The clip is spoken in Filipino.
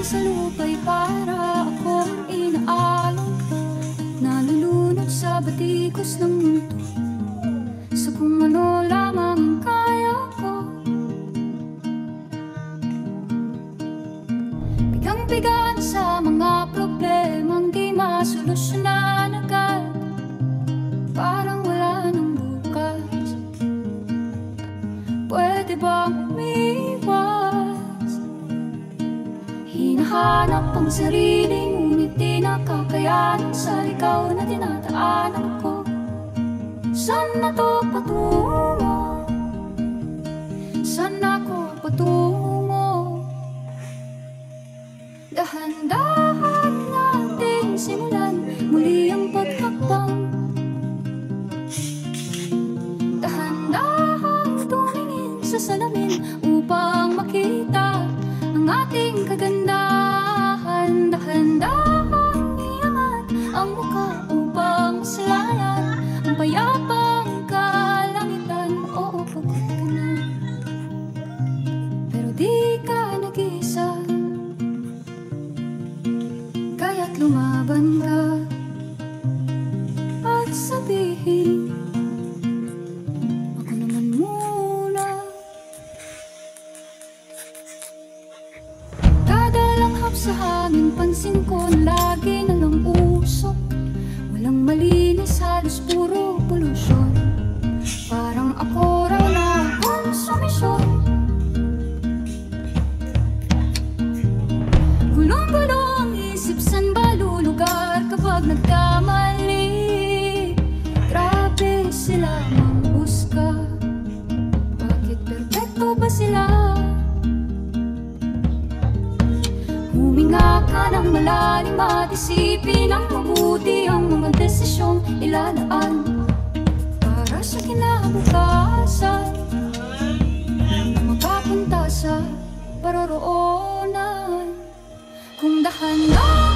sa lupa'y para akong inaalon at nalulunod sa batikos ng mundo, sa kung ano lamang ang kaya ko. Bigang-bigan sa mga problemang di masolusyonan agad, parang wala nang bukas. Pwede bang umiwas? Hinahanap ang sarili, ngunit di nakakayanan sa ligaw na dinadaanan ko. Saan na to patungo? Saan ako patungo? Dahan-dahan natin simulan muli ang paghakbang. Dahan-dahan tumingin sa salamin upang makita ang ating kagandahan. Dahan-dahan iangat ang mukha upang masalayan ang payapang kalangitan. Oo, pagod ka na, pero di ka nag-iisa, kaya't lumaban ka at sabihin, ako naman muna. Kada langhap sa hangin, pansin ko na lagi na lang usok. Walang malinis, halos puro polusyon. Parang ako raw na akong sumisyon. Gulong-gulo ang isip, saan ba lulugar kapag nagkamali? Grabe sila manghusga, bakit perfecto ba sila? Huminga ka ng malalim at isipin ang mabuti ang mga desisyong ilalaan para sa kinabukasan, mapapunta sa paroroonan. Kung dahan-dahan